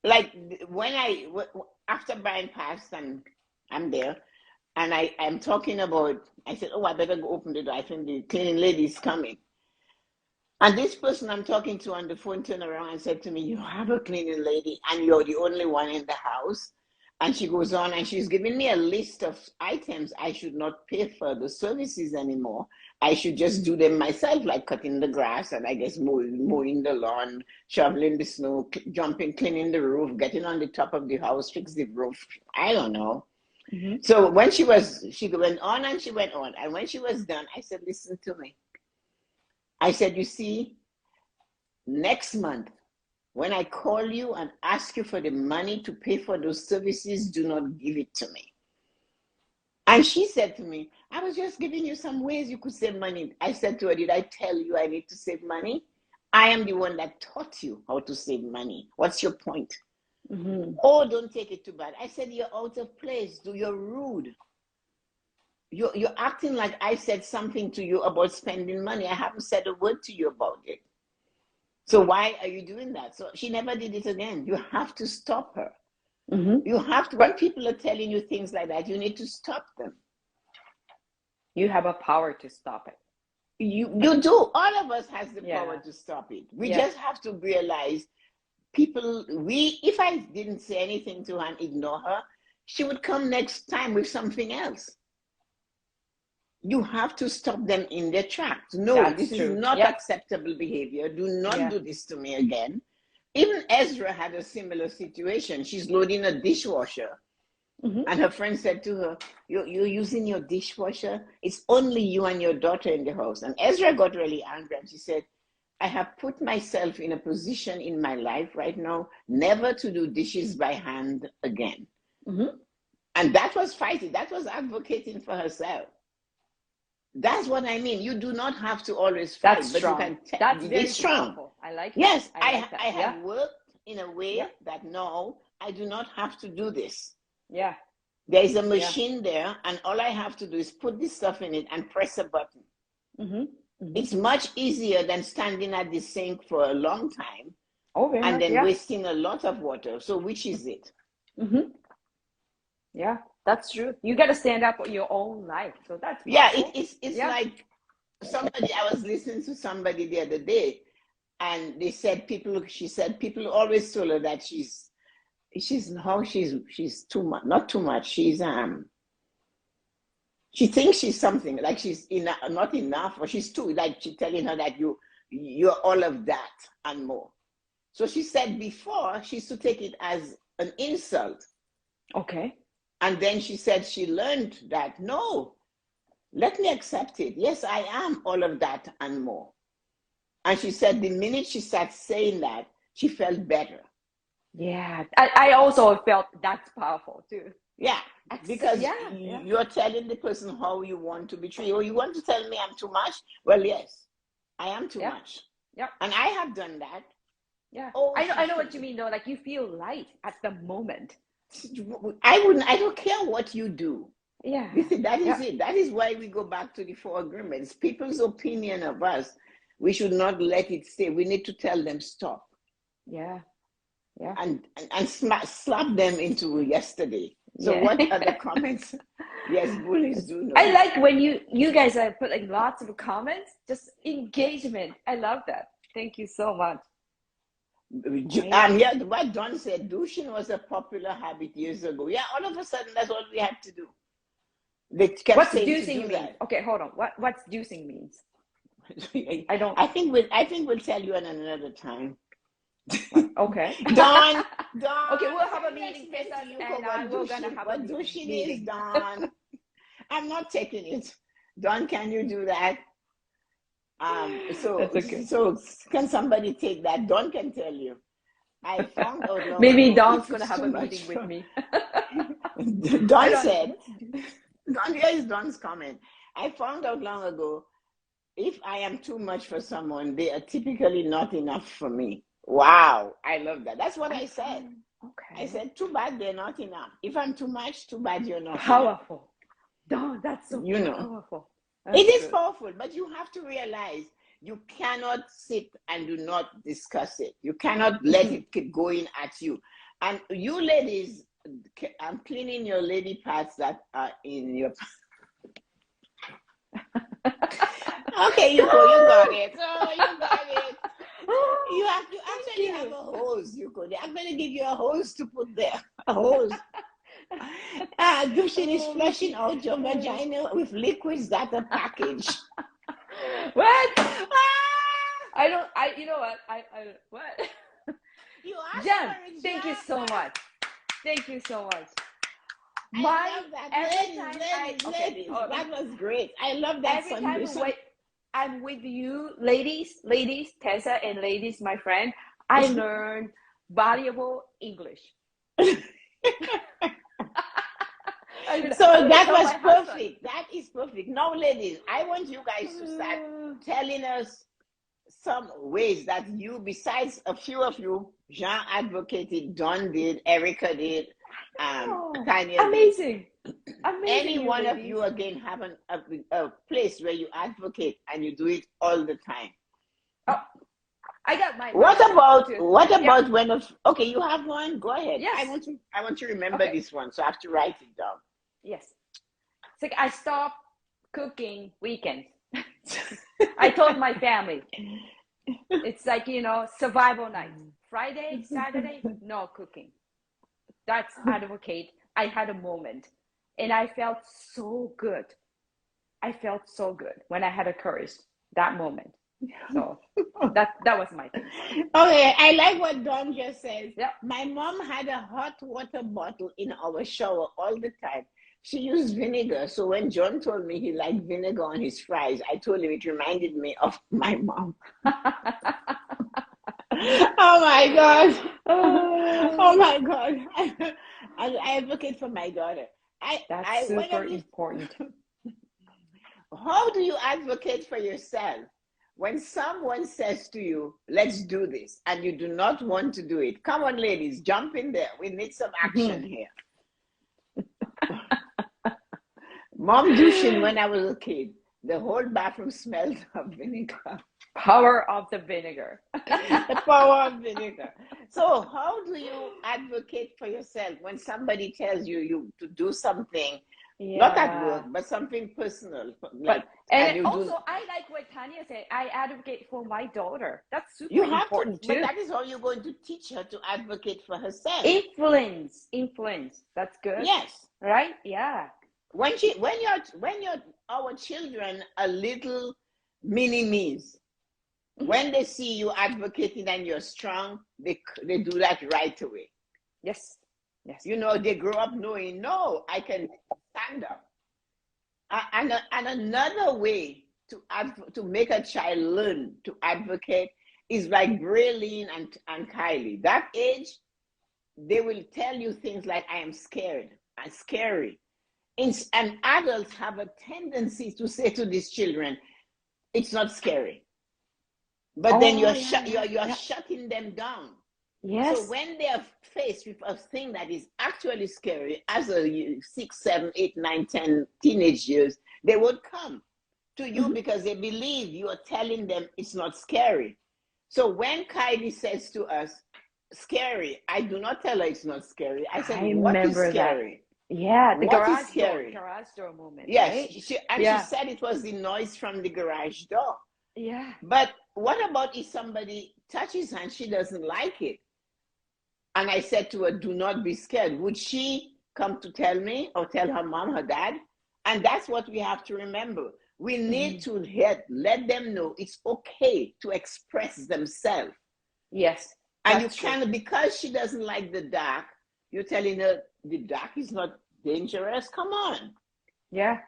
Like after Brian passed and I'm there, and I'm talking about, I said, oh, I better go open the door. I think the cleaning lady is coming. And this person I'm talking to on the phone turned around and said to me, you have a cleaning lady and you're the only one in the house. And she goes on and she's giving me a list of items I should not pay for the services anymore. I should just do them myself, like cutting the grass and I guess mowing the lawn, shoveling the snow, cleaning the roof, getting on the top of the house, fix the roof. I don't know. Mm-hmm. So when she went on and she went on. And when she was done, I said, listen to me. I said, you see, next month, when I call you and ask you for the money to pay for those services, do not give it to me. And she said to me, I was just giving you some ways you could save money. I said to her, did I tell you I need to save money? I am the one that taught you how to save money. What's your point? Mm-hmm. Oh, don't take it too bad. I said, you're out of place. You're rude. You're acting like I said something to you about spending money. I haven't said a word to you about it. So why are you doing that? So she never did it again. You have to stop her. Mm-hmm. You have to, when people are telling you things like that, you need to stop them. You have a power to stop it. You do. All of us has the power to stop it. We just have to realize if I didn't say anything to her and ignore her, she would come next time with something else. You have to stop them in their tracks. No, this is not acceptable behavior. Do not do this to me again. Even Ezra had a similar situation. She's loading a dishwasher. Mm-hmm. And her friend said to her, you're using your dishwasher? It's only you and your daughter in the house. And Ezra got really angry. And she said, I have put myself in a position in my life right now never to do dishes by hand again. Mm-hmm. And that was fighting. That was advocating for herself. That's what I mean. You do not have to always fight, but strong. You can That's very strong. Powerful. I like that. Yes, I have worked in a way that no, I do not have to do this. Yeah. There is a machine there, and all I have to do is put this stuff in it and press a button. Mm-hmm. Mm-hmm. It's much easier than standing at the sink for a long time and then wasting a lot of water. So which is it? Mm-hmm. Yeah. That's true. You got to stand up for your own life. So that's powerful. Yeah, it's like somebody, I was listening to somebody the other day, and she said people always told her that she's too much, not too much. She thinks she's something, like she's not enough, or she's too, like she's telling her that you're all of that and more. So she said before she used to take it as an insult. Okay. And then she said she learned that, no, let me accept it. Yes, I am all of that and more. And she said the minute she started saying that, she felt better. Yeah, I also felt that's powerful too. Yeah, because Yeah. you're telling the person how you want to be treated. Or you want to tell me I'm too much? Well, yes, I am too much. Yep. And I have done that. Yeah. Oh, I know what you mean though. Like you feel light at the moment. I don't care what you do. Yeah. You see, that is it. That is why we go back to the four agreements. People's opinion of us, we should not let it stay. We need to tell them stop. Yeah. Yeah. And slap them into yesterday. So what other comments? Yes, bullies do know. I like when you guys are putting lots of comments, just engagement. I love that. Thank you so much. Yeah, what Don said, douching was a popular habit years ago. Yeah, all of a sudden that's all we had to do. They kept What's saying juicing to do mean? that. Okay, hold on. What's juicing means? I think we'll tell you at another time. Okay. Don. Okay, we'll have a meeting, Tessa, and we're gonna have a douching meeting. is, Don. I'm not taking it. Don, can you do that? So can somebody take that? Don can tell you. I found out long maybe ago, Don's gonna have a meeting with me. Don said, here is Don's comment. I found out long ago, if I am too much for someone, they are typically not enough for me. Wow, I love that. That's what I said. Okay. I said, too bad they're not enough. If I'm too much, too bad you're not powerful. Don, that's so powerful. That's it is good. powerful, but you have to realize you cannot sit and do not discuss it. You cannot let it keep going at you. And you ladies, I'm cleaning your lady parts that are in your. Okay, you got it. Oh, you got it. You actually have a hose. I'm going to give you a hose to put there. A hose. Douching is flushing out your vagina with liquids that are packaged. What? You know what? What? Jen, thank you so much. Thank you so much. I love that. Ladies, that was great. I love that. Every time I'm with you, ladies, Tessa, and ladies, my friend, I learn valuable English. So that was perfect. That is perfect. Now, ladies, I want you guys to start telling us some ways that you, besides a few of you, Jean advocated, Don did, Erica did, Tanya amazing. did. Any one of you again have a place where you advocate and you do it all the time. Oh, I got my. What about when? Okay, you have one. Go ahead. Yes. I want to remember this one, so I have to write it down. Yes. It's like I stopped cooking weekends. I told my family. It's like, survival night. Friday, Saturday, no cooking. That's advocate. I had a moment and I felt so good. I felt so good when I had a courage that moment. So that was my thing. Okay, I like what Don just says. Yep. My mom had a hot water bottle in our shower all the time. She used vinegar. So when John told me he liked vinegar on his fries, I told him it reminded me of my mom. Oh my God. Oh my God. I advocate for my daughter. That's super important. How do you advocate for yourself when someone says to you, let's do this, and you do not want to do it? Come on, ladies, jump in there. We need some action here. Mom douching when I was a kid. The whole bathroom smelled of vinegar. Power of the vinegar. The power of vinegar. So how do you advocate for yourself when somebody tells you to do something, not at work, but something personal? I like what Tanya said. I advocate for my daughter. That's super important too. But that is how you're going to teach her to advocate for herself. Influence. That's good. Yes. Right? Yeah. When our children are little mini-me's, when they see you advocating and you're strong, they do that right away. Yes. They grow up knowing, no, I can stand up. And another way to make a child learn to advocate is like Braylene and Kylie. That age, they will tell you things like, I am scared. scary. And adults have a tendency to say to these children, it's not scary. But then you're shutting them down. Yes. So when they are faced with a thing that is actually scary, as a 6, 7, 8, 9, 10 teenage years, they would come to you because they believe you are telling them it's not scary. So when Kylie says to us, scary, I do not tell her it's not scary. I said, what is scary? That. Yeah, the what is scary? Garage door moment. Yes, right? she said it was the noise from the garage door. Yeah. But what about if somebody touches her and she doesn't like it? And I said to her, do not be scared. Would she come to tell me or tell her mom, her dad? And that's what we have to remember. We need to let them know it's okay to express themselves. Yes. And you kind because she doesn't like the dark, you're telling her the dark is not dangerous. Come on. Yeah.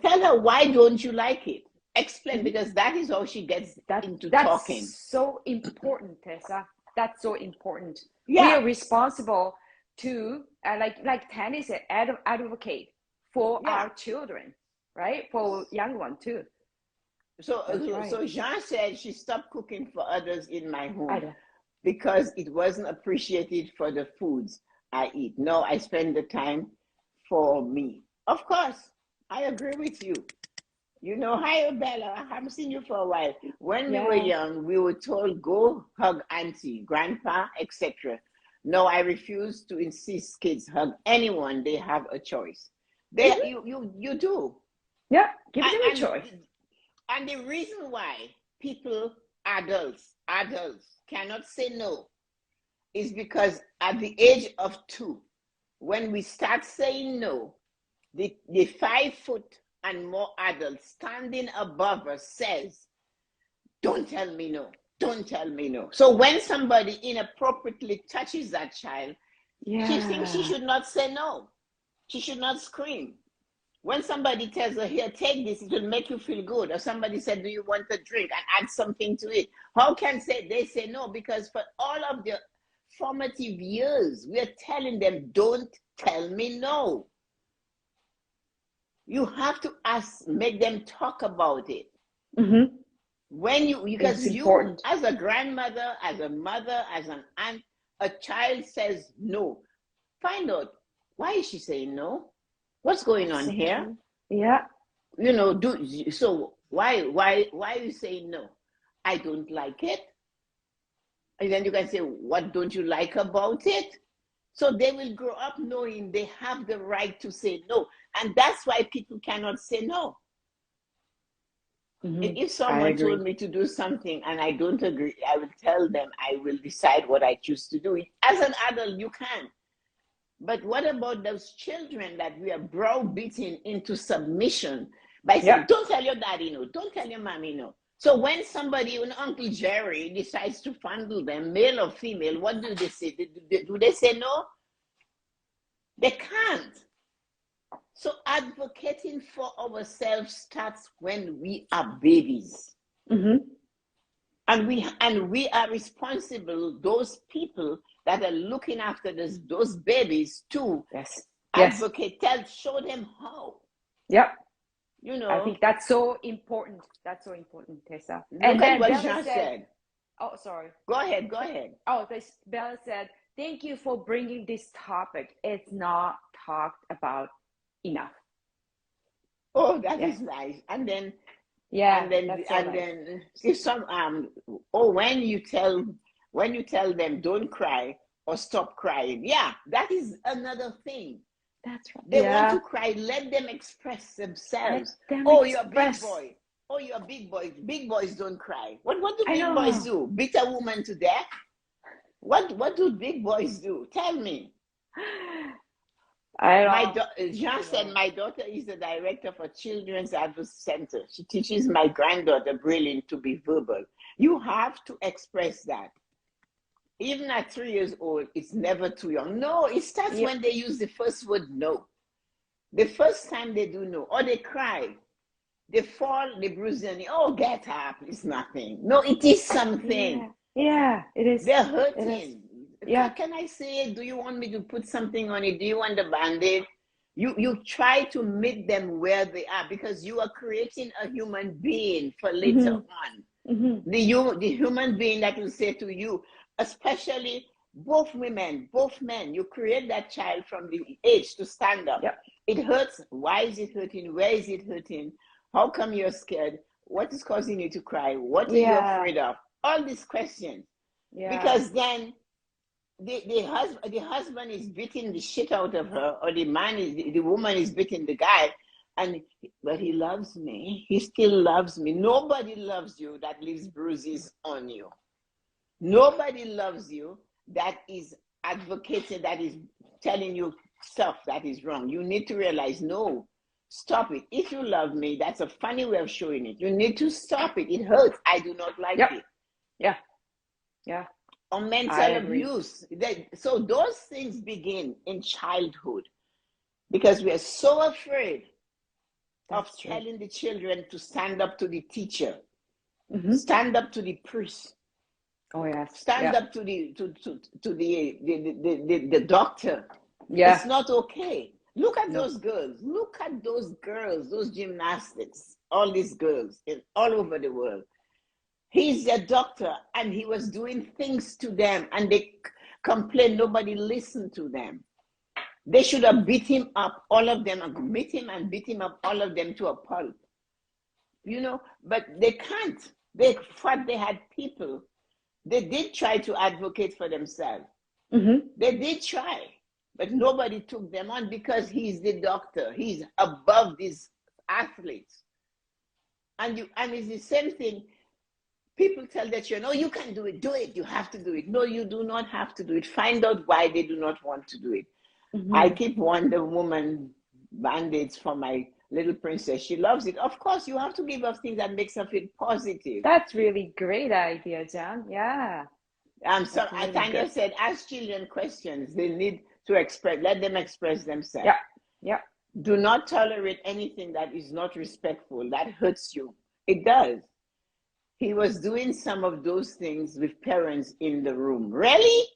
Tell her, why don't you like it? Explain, because that is how she gets into talking. That's so important, Tessa. That's so important. Yeah. We are responsible to, like Tanny said, advocate for our children, right? For young ones too. So Jean said she stopped cooking for others in my home because it wasn't appreciated for the foods I eat. No, I spend the time for me. Of course, I agree with you. You know, hi, Bella. I haven't seen you for a while. When we were young, we were told, go hug auntie, grandpa, etc. No, I refuse to insist kids hug anyone. They have a choice. You do. Yeah, give them a choice. And the reason why adults cannot say no is because at the age of 2, when we start saying no, the 5 foot and more adults standing above us says, don't tell me no, don't tell me no. So when somebody inappropriately touches that child, she thinks she should not say no. She should not scream. When somebody tells her, here, take this, it will make you feel good. Or somebody said, do you want a drink, and add something to it. How can they say no? Because for all of their formative years, we are telling them, don't tell me no. You have to make them talk about it. Mm-hmm. Because you, as a grandmother, as a mother, as an aunt, a child says no. Find out, why is she saying no? What's going on here? Yeah. You know, so why are you saying no? I don't like it. And then you can say, what don't you like about it? So they will grow up knowing they have the right to say no. And that's why people cannot say no. Mm-hmm. If someone told me to do something and I don't agree, I will tell them I will decide what I choose to do. As an adult, you can. But what about those children that we are browbeaten into submission by saying, don't tell your daddy no, don't tell your mommy no. So when Uncle Jerry decides to fondle them, male or female, what do they say? Do they say no? They can't. So advocating for ourselves starts when we are babies. Mm-hmm. And we are responsible, those people that are looking after those babies to advocate, show them how. Yep. You know, I think that's so important. That's so important, Tessa. And then what Jean said. Oh, sorry. Go ahead. Oh, Bella said, thank you for bringing this topic. It's not talked about enough. Oh, that is nice. And then if some when you tell them don't cry or stop crying, that is another thing. That's right. They want to cry, let them express themselves. You're a big boy. Oh, you're a big boy. Big boys don't cry. What do big boys do? Beat a woman to death? What do big boys do? Tell me. Jean said, my daughter is the director for Children's Advocacy Center. She teaches my granddaughter, Brilliant, to be verbal. You have to express that. Even at 3 years old, it's never too young. No, it starts when they use the first word no. The first time they do no, or they cry. They fall, they bruise their knee. Oh, get up, it's nothing. No, it is something. Yeah, it is. They're hurting. Yeah. Can I say, do you want me to put something on it? Do you want the Band-Aid? You try to meet them where they are, because you are creating a human being for later on. The human being that will say to you, especially both women, both men, you create that child from the age to stand up. Yep. It hurts. Why is it hurting? Where is it hurting? How come you're scared? What is causing you to cry? What are you afraid of? All these questions. Because then the husband is beating the shit out of her, or the woman is beating the guy, but he loves me. He still loves me. Nobody loves you that leaves bruises on you. Nobody loves you that is advocating, that is telling you stuff that is wrong. You need to realize, no, stop it. If you love me, that's a funny way of showing it. You need to stop it. It hurts. I do not like it. Yeah. Or mental abuse. So those things begin in childhood, because we are so afraid of telling the children to stand up to the teacher, stand up to the priest. Oh yes. Stand up to the doctor. Yeah. It's not okay. Look at those girls. Look at those girls, those gymnastics, all these girls all over the world. He's a doctor, and he was doing things to them, and they complained nobody listened to them. They should have beat him up, all of them, and meet him and beat him up, all of them, to a pulp. You know, but they can't. They thought they had people. They did try to advocate for themselves. They did try, but nobody took them on, because he's the doctor. He's above these athletes. And it's the same thing. People tell that you can do it, you have to do it. No, you do not have to do it. Find out why they do not want to do it. I keep Wonder Woman band-aids for my little princess. She loves it. Of course, you have to give her things that makes her feel positive. That's really great idea, John. Yeah. So Tanya said, ask children questions. They need to express, let them express themselves. Yeah. Do not tolerate anything that is not respectful, that hurts you. It does. He was doing some of those things with parents in the room. Really?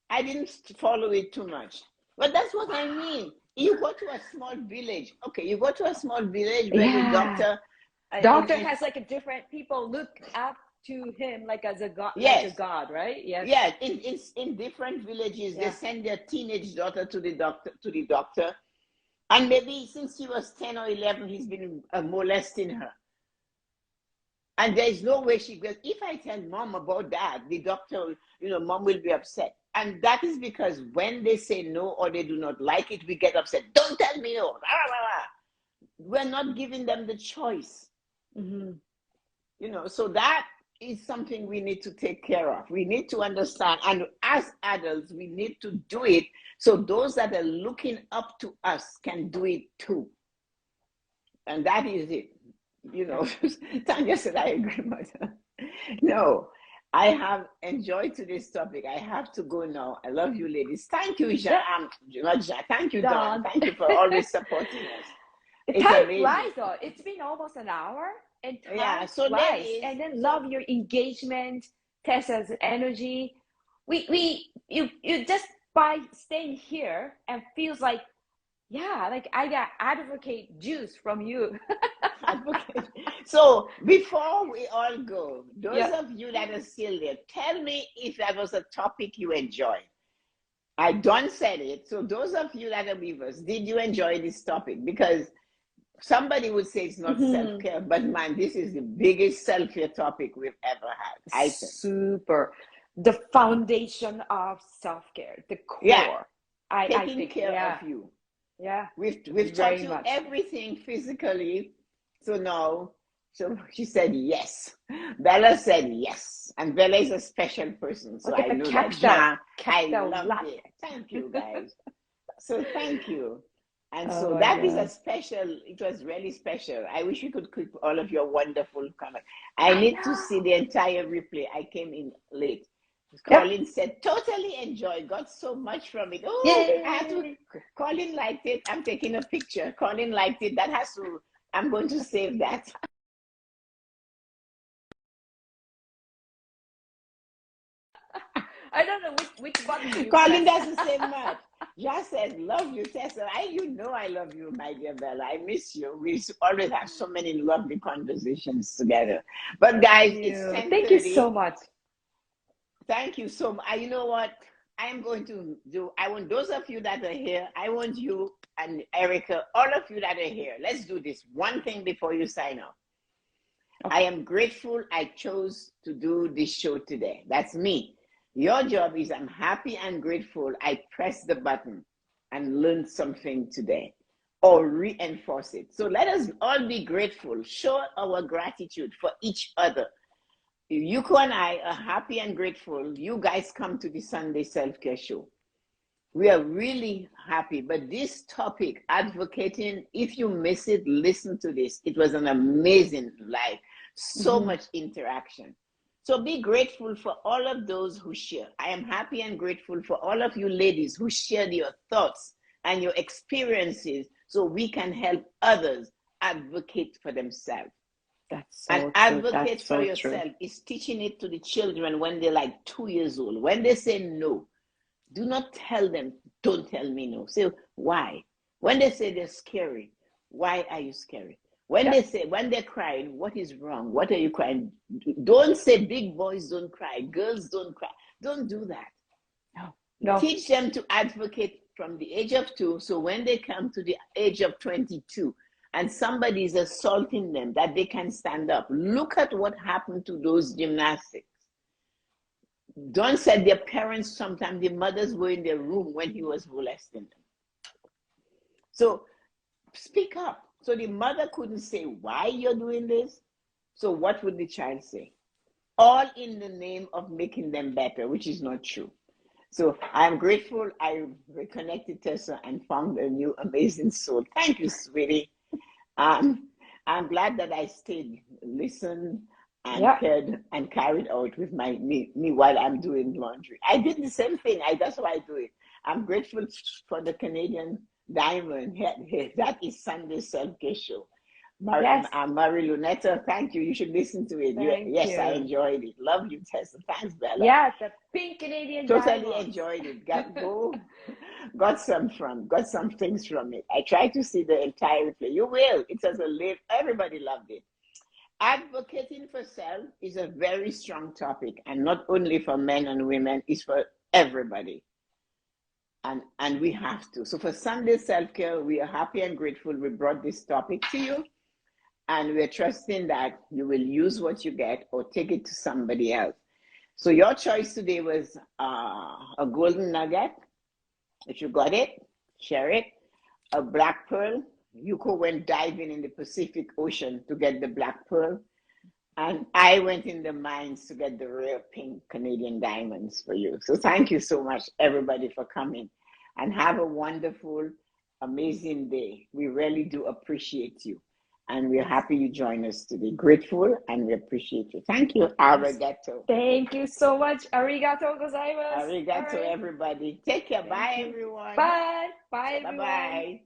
I didn't follow it too much. But that's what I mean. You go to a small village. Okay, you go to a small village where the doctor has like a different, people look up to him like as a god, like a god, right? Yes. Yeah, in different villages, they send their teenage daughter to the doctor. And maybe since she was 10 or 11, he's been molesting her. And there's no way she goes, if I tell mom about that, the doctor, mom will be upset. And that is because when they say no or they do not like it, we get upset. Don't tell me no. We're not giving them the choice. So that is something we need to take care of. We need to understand. And as adults, we need to do it so those that are looking up to us can do it too. And that is it. Tanya said, I agree with her. No, I have enjoyed today's topic. I have to go now. I love you, ladies. Thank you, Jean. Thank you, Dawn. Thank you for always supporting us. Time flies, though. It's been almost an hour, and time flies. Ladies, and then love your engagement, Tessa's energy. You just by staying here and feels like, like I got advocate juice from you. Advocate. So before we all go, those of you that are still there, tell me if that was a topic you enjoyed. I don't said it. So those of you that are with us, did you enjoy this topic? Because somebody would say it's not self-care, but man, this is the biggest self-care topic we've ever had. I think. Super. The foundation of self-care, the core. Taking care of you. Yeah. We've taught you everything physically. So now, she said yes. Bella said yes. And Bella is a special person. So I know that. I love it. Thank you, guys. So thank you. And so that is it was really special. I wish we could keep all of your wonderful comments. I need to see the entire replay. I came in late. Colin said, totally enjoy. Got so much from it. Oh, yay. I have to. Colin liked it. I'm taking a picture. Colin liked it. I'm going to save that. I don't know which button you Colin doesn't say much. Just said, love you, Tessa. You know I love you, my dear Bella. I miss you. We always have so many lovely conversations together. But guys, it's Thank you so 10:30. much. Thank you so much. You know what? I am going to do, I want those of you that are here, I want you and Erica, all of you that are here, let's do this one thing before you sign off. Okay. I am grateful I chose to do this show today. That's me. Your job is I'm happy and grateful I pressed the button and learned something today or reinforce it. So let us all be grateful, show our gratitude for each other. Yuko and I are happy and grateful you guys come to the Sunday Self-Care Show. We are really happy. But this topic, advocating, if you miss it, listen to this. It was an amazing live. So much interaction. So be grateful for all of those who share. I am happy and grateful for all of you ladies who shared your thoughts and your experiences so we can help others advocate for themselves. That's so and true. advocate That's for so yourself true. is teaching it to the children when they're like 2 years old. When they say no, do not tell them, don't tell me no. Say, why? When they say they're scary, why are you scary? When they say, when they're crying, what is wrong? What are you crying? Don't say big boys don't cry, girls don't cry. Don't do that. No. Teach them to advocate from the age of 2, so when they come to the age of 22 and somebody is assaulting them, that they can stand up. Look at what happened to those gymnastics. Don't say their parents, sometimes the mothers were in their room when he was molesting them. So speak up. So the mother couldn't say why you're doing this. So what would the child say? All in the name of making them better, which is not true. So I'm grateful I reconnected Tessa and found a new amazing soul. Thank you, sweetie. I'm glad that I stayed, listened, and cared and carried out with me while I'm doing laundry. I did the same thing. That's why I do it. I'm grateful for the Canadian Diamond. That is Sunday Self-Care Show. Marie Lunetta, thank you. You should listen to it. Yes, I enjoyed it. Love you, Tessa. Thanks, Bella. Yeah, the pink Canadian Totally enjoyed it. Got some things from it. I tried to see the entire replay. You will. It was everybody loved it. Advocating for self is a very strong topic, and not only for men and women, it's for everybody. And we have to. So for Sunday Self-Care, we are happy and grateful we brought this topic to you. And we're trusting that you will use what you get or take it to somebody else. So your choice today was a golden nugget. If you got it, share it. A black pearl. Yuko went diving in the Pacific Ocean to get the black pearl. And I went in the mines to get the rare pink Canadian diamonds for you. So thank you so much, everybody, for coming. And have a wonderful, amazing day. We really do appreciate you. And we're happy you joined us today. Grateful, and we appreciate you. Thank you. Arigato. Thank you so much. Arigato gozaimasu. Arigato, everybody. Take care. Bye, everyone. Bye. Bye, everyone. Bye-bye.